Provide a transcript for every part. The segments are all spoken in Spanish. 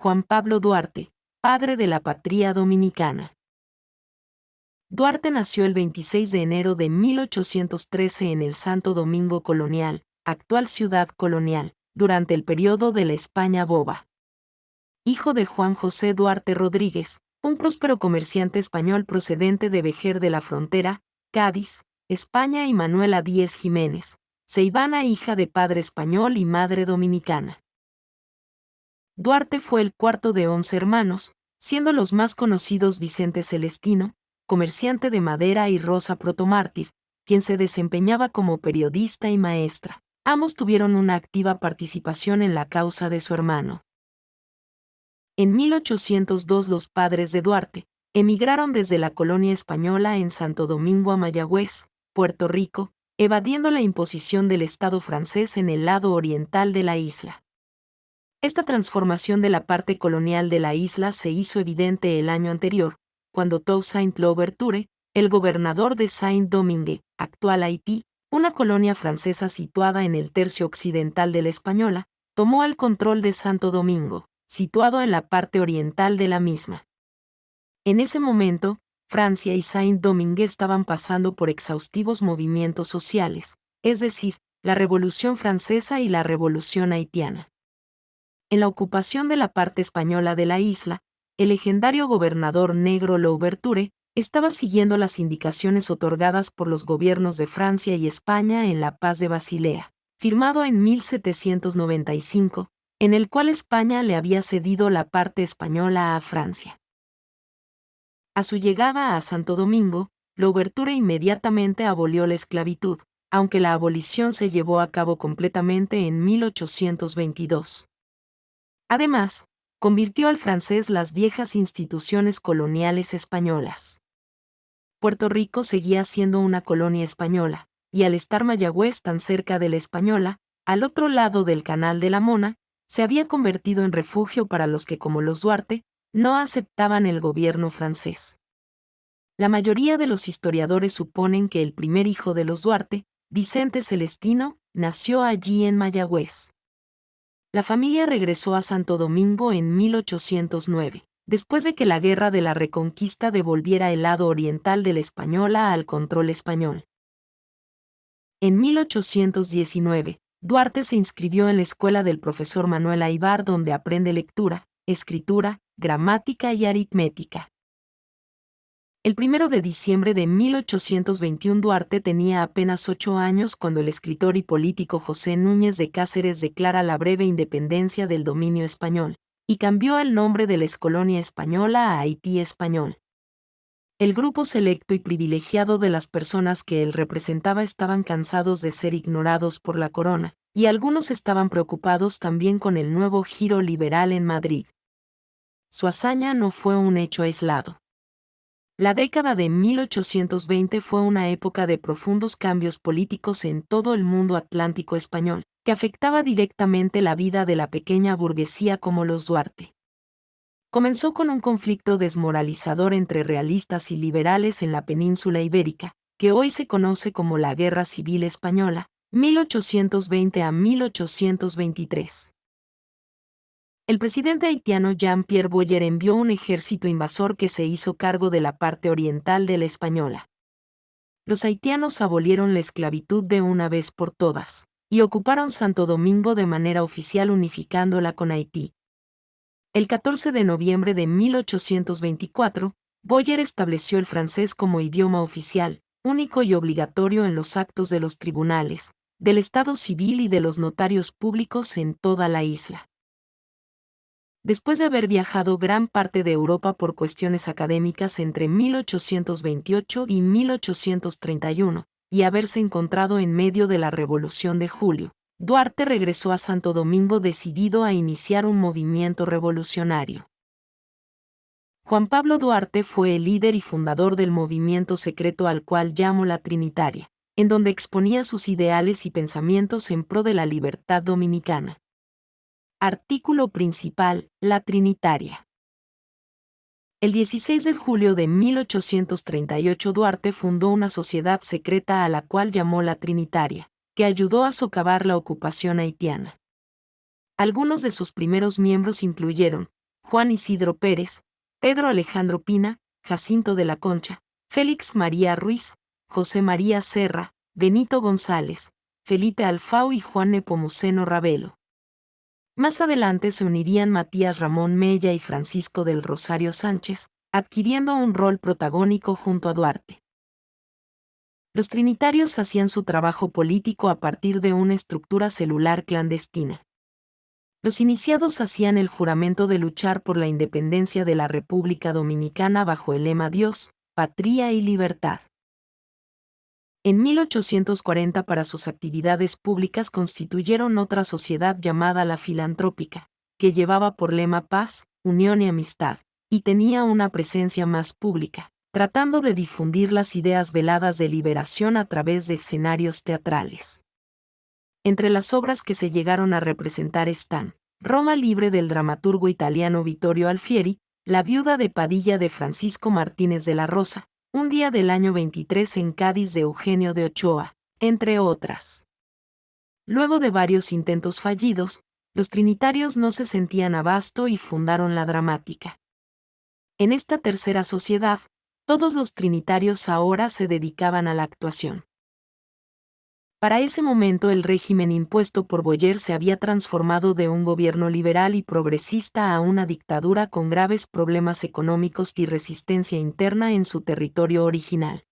Juan Pablo Duarte, padre de la patria dominicana. Duarte nació el 26 de enero de 1813 en el Santo Domingo Colonial, actual Ciudad Colonial, durante el periodo de la España Boba. Hijo de Juan José Duarte Rodríguez, un próspero comerciante español procedente de Vejer de la Frontera, Cádiz, España, y Manuela Díez Jiménez, ceibana, hija de padre español y madre dominicana. Duarte fue el cuarto de 11 hermanos, siendo los más conocidos Vicente Celestino, comerciante de madera, y Rosa Protomártir, quien se desempeñaba como periodista y maestra. Ambos tuvieron una activa participación en la causa de su hermano. En 1802 los padres de Duarte emigraron desde la colonia española en Santo Domingo a Mayagüez, Puerto Rico, evadiendo la imposición del Estado francés en el lado oriental de la isla. Esta transformación de la parte colonial de la isla se hizo evidente el año anterior, cuando Toussaint Louverture, el gobernador de Saint-Domingue, actual Haití, una colonia francesa situada en el tercio occidental de la Española, tomó el control de Santo Domingo, situado en la parte oriental de la misma. En ese momento, Francia y Saint-Domingue estaban pasando por exhaustivos movimientos sociales, es decir, la Revolución Francesa y la Revolución Haitiana. En la ocupación de la parte española de la isla, el legendario gobernador negro Louverture estaba siguiendo las indicaciones otorgadas por los gobiernos de Francia y España en la Paz de Basilea, firmado en 1795, en el cual España le había cedido la parte española a Francia. A su llegada a Santo Domingo, Louverture inmediatamente abolió la esclavitud, aunque la abolición se llevó a cabo completamente en 1822. Además, convirtió al francés las viejas instituciones coloniales españolas. Puerto Rico seguía siendo una colonia española, y al estar Mayagüez tan cerca de la Española, al otro lado del Canal de la Mona, se había convertido en refugio para los que, como los Duarte, no aceptaban el gobierno francés. La mayoría de los historiadores suponen que el primer hijo de los Duarte, Vicente Celestino, nació allí en Mayagüez. La familia regresó a Santo Domingo en 1809, después de que la Guerra de la Reconquista devolviera el lado oriental de la Española al control español. En 1819, Duarte se inscribió en la escuela del profesor Manuel Aybar, donde aprende lectura, escritura, gramática y aritmética. El 1 de diciembre de 1821 Duarte tenía apenas 8 años cuando el escritor y político José Núñez de Cáceres declara la breve independencia del dominio español, y cambió el nombre de la excolonia española a Haití español. El grupo selecto y privilegiado de las personas que él representaba estaban cansados de ser ignorados por la corona, y algunos estaban preocupados también con el nuevo giro liberal en Madrid. Su hazaña no fue un hecho aislado. La década de 1820 fue una época de profundos cambios políticos en todo el mundo atlántico español, que afectaba directamente la vida de la pequeña burguesía como los Duarte. Comenzó con un conflicto desmoralizador entre realistas y liberales en la península ibérica, que hoy se conoce como la Guerra Civil Española, 1820 a 1823. El presidente haitiano Jean-Pierre Boyer envió un ejército invasor que se hizo cargo de la parte oriental de la Española. Los haitianos abolieron la esclavitud de una vez por todas, y ocuparon Santo Domingo de manera oficial, unificándola con Haití. El 14 de noviembre de 1824, Boyer estableció el francés como idioma oficial, único y obligatorio en los actos de los tribunales, del Estado civil y de los notarios públicos en toda la isla. Después de haber viajado gran parte de Europa por cuestiones académicas entre 1828 y 1831, y haberse encontrado en medio de la Revolución de Julio, Duarte regresó a Santo Domingo decidido a iniciar un movimiento revolucionario. Juan Pablo Duarte fue el líder y fundador del movimiento secreto al cual llamó la Trinitaria, en donde exponía sus ideales y pensamientos en pro de la libertad dominicana. Artículo principal: la Trinitaria. El 16 de julio de 1838 Duarte fundó una sociedad secreta a la cual llamó la Trinitaria, que ayudó a socavar la ocupación haitiana. Algunos de sus primeros miembros incluyeron Juan Isidro Pérez, Pedro Alejandro Pina, Jacinto de la Concha, Félix María Ruiz, José María Serra, Benito González, Felipe Alfao y Juan Nepomuceno Ravelo. Más adelante se unirían Matías Ramón Mella y Francisco del Rosario Sánchez, adquiriendo un rol protagónico junto a Duarte. Los trinitarios hacían su trabajo político a partir de una estructura celular clandestina. Los iniciados hacían el juramento de luchar por la independencia de la República Dominicana bajo el lema Dios, Patria y Libertad. En 1840 para sus actividades públicas constituyeron otra sociedad llamada La Filantrópica, que llevaba por lema paz, unión y amistad, y tenía una presencia más pública, tratando de difundir las ideas veladas de liberación a través de escenarios teatrales. Entre las obras que se llegaron a representar están Roma libre del dramaturgo italiano Vittorio Alfieri, La viuda de Padilla de Francisco Martínez de la Rosa, Un día del año 23 en Cádiz de Eugenio de Ochoa, entre otras. Luego de varios intentos fallidos, los trinitarios no se sentían abasto y fundaron la Dramática. En esta tercera sociedad, todos los trinitarios ahora se dedicaban a la actuación. Para ese momento el régimen impuesto por Boyer se había transformado de un gobierno liberal y progresista a una dictadura con graves problemas económicos y resistencia interna en su territorio original.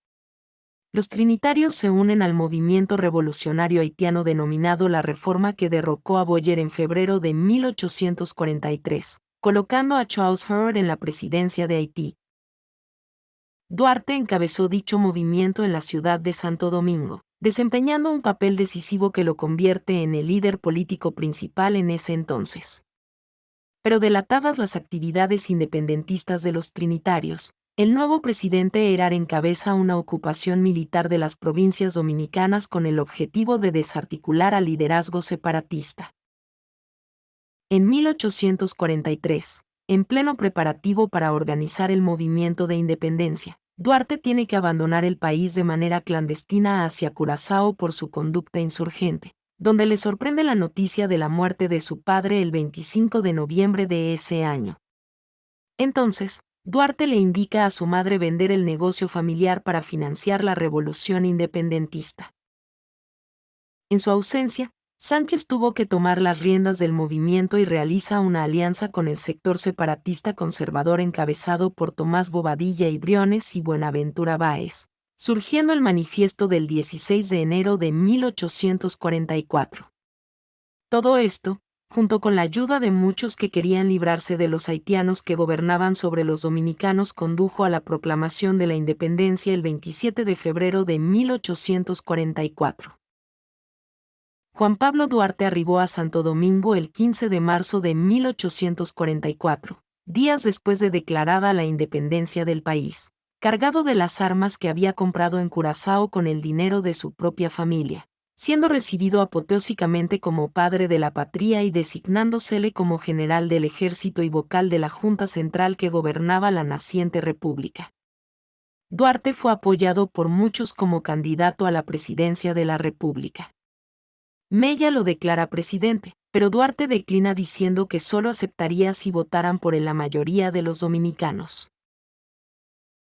Los trinitarios se unen al movimiento revolucionario haitiano denominado la Reforma que derrocó a Boyer en febrero de 1843, colocando a Charles Hurt en la presidencia de Haití. Duarte encabezó dicho movimiento en la ciudad de Santo Domingo, desempeñando un papel decisivo que lo convierte en el líder político principal en ese entonces. Pero delatadas las actividades independentistas de los trinitarios, el nuevo presidente Herar encabeza una ocupación militar de las provincias dominicanas con el objetivo de desarticular al liderazgo separatista. En 1843, en pleno preparativo para organizar el movimiento de independencia, Duarte tiene que abandonar el país de manera clandestina hacia Curazao por su conducta insurgente, donde le sorprende la noticia de la muerte de su padre el 25 de noviembre de ese año. Entonces, Duarte le indica a su madre vender el negocio familiar para financiar la revolución independentista. En su ausencia, Sánchez tuvo que tomar las riendas del movimiento y realiza una alianza con el sector separatista conservador encabezado por Tomás Bobadilla y Briones y Buenaventura Báez, surgiendo el manifiesto del 16 de enero de 1844. Todo esto, junto con la ayuda de muchos que querían librarse de los haitianos que gobernaban sobre los dominicanos, condujo a la proclamación de la independencia el 27 de febrero de 1844. Juan Pablo Duarte arribó a Santo Domingo el 15 de marzo de 1844, días después de declarada la independencia del país, cargado de las armas que había comprado en Curazao con el dinero de su propia familia, siendo recibido apoteósicamente como padre de la patria y designándosele como general del ejército y vocal de la Junta Central que gobernaba la naciente república. Duarte fue apoyado por muchos como candidato a la presidencia de la república. Mella lo declara presidente, pero Duarte declina diciendo que solo aceptaría si votaran por él la mayoría de los dominicanos.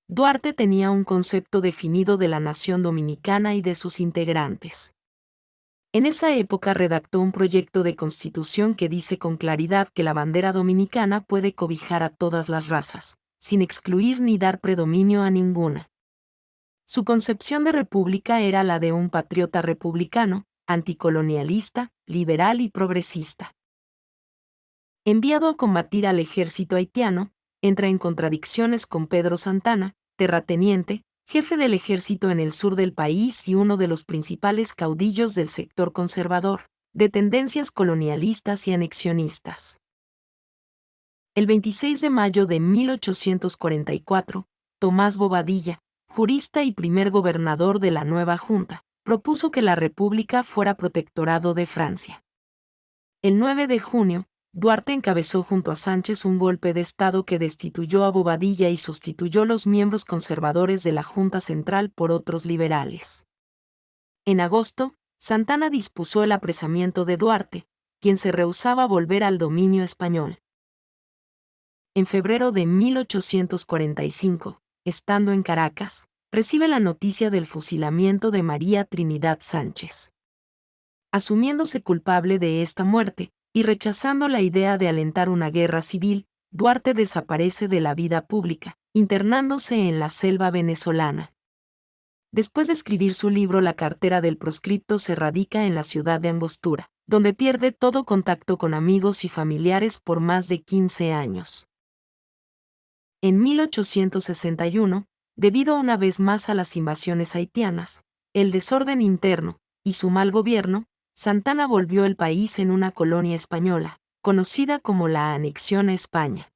Duarte tenía un concepto definido de la nación dominicana y de sus integrantes. En esa época redactó un proyecto de constitución que dice con claridad que la bandera dominicana puede cobijar a todas las razas, sin excluir ni dar predominio a ninguna. Su concepción de república era la de un patriota republicano, anticolonialista, liberal y progresista. Enviado a combatir al ejército haitiano, entra en contradicciones con Pedro Santana, terrateniente, jefe del ejército en el sur del país y uno de los principales caudillos del sector conservador, de tendencias colonialistas y anexionistas. El 26 de mayo de 1844, Tomás Bobadilla, jurista y primer gobernador de la nueva Junta, propuso que la República fuera protectorado de Francia. El 9 de junio, Duarte encabezó junto a Sánchez un golpe de Estado que destituyó a Bobadilla y sustituyó los miembros conservadores de la Junta Central por otros liberales. En agosto, Santana dispuso el apresamiento de Duarte, quien se rehusaba a volver al dominio español. En febrero de 1845, estando en Caracas, recibe la noticia del fusilamiento de María Trinidad Sánchez. Asumiéndose culpable de esta muerte, y rechazando la idea de alentar una guerra civil, Duarte desaparece de la vida pública, internándose en la selva venezolana. Después de escribir su libro La cartera del proscripto, se radica en la ciudad de Angostura, donde pierde todo contacto con amigos y familiares por más de 15 años. En 1861, debido una vez más a las invasiones haitianas, el desorden interno y su mal gobierno, Santana volvió el país en una colonia española, conocida como la anexión a España.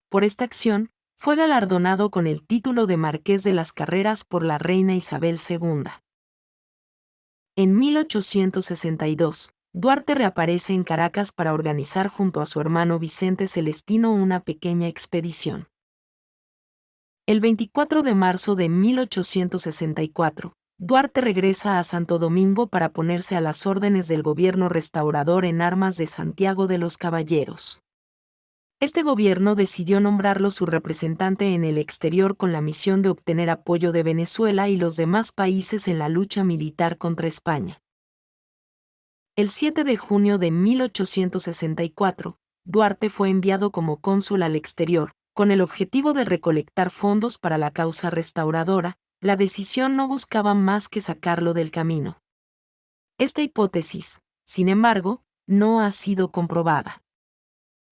Por esta acción, fue galardonado con el título de Marqués de las Carreras por la reina Isabel II. En 1862, Duarte reaparece en Caracas para organizar junto a su hermano Vicente Celestino una pequeña expedición. El 24 de marzo de 1864, Duarte regresa a Santo Domingo para ponerse a las órdenes del gobierno restaurador en armas de Santiago de los Caballeros. Este gobierno decidió nombrarlo su representante en el exterior con la misión de obtener apoyo de Venezuela y los demás países en la lucha militar contra España. El 7 de junio de 1864, Duarte fue enviado como cónsul al exterior, con el objetivo de recolectar fondos para la causa restauradora. La decisión no buscaba más que sacarlo del camino. Esta hipótesis, sin embargo, no ha sido comprobada.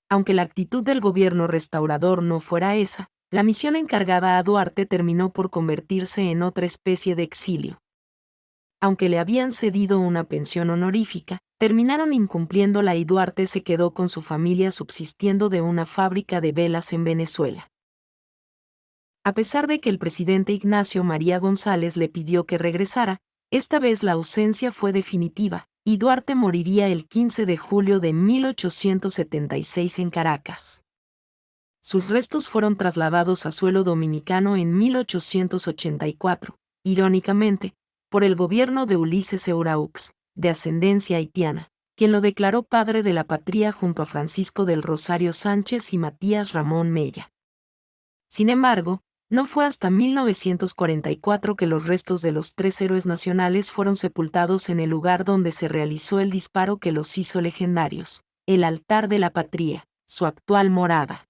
Aunque la actitud del gobierno restaurador no fuera esa, la misión encargada a Duarte terminó por convertirse en otra especie de exilio. Aunque le habían cedido una pensión honorífica, terminaron incumpliéndola y Duarte se quedó con su familia subsistiendo de una fábrica de velas en Venezuela. A pesar de que el presidente Ignacio María González le pidió que regresara, esta vez la ausencia fue definitiva, y Duarte moriría el 15 de julio de 1876 en Caracas. Sus restos fueron trasladados a suelo dominicano en 1884, irónicamente, por el gobierno de Ulises Euraux, de ascendencia haitiana, quien lo declaró padre de la patria junto a Francisco del Rosario Sánchez y Matías Ramón Mella. Sin embargo, no fue hasta 1944 que los restos de los tres héroes nacionales fueron sepultados en el lugar donde se realizó el disparo que los hizo legendarios, el altar de la patria, su actual morada.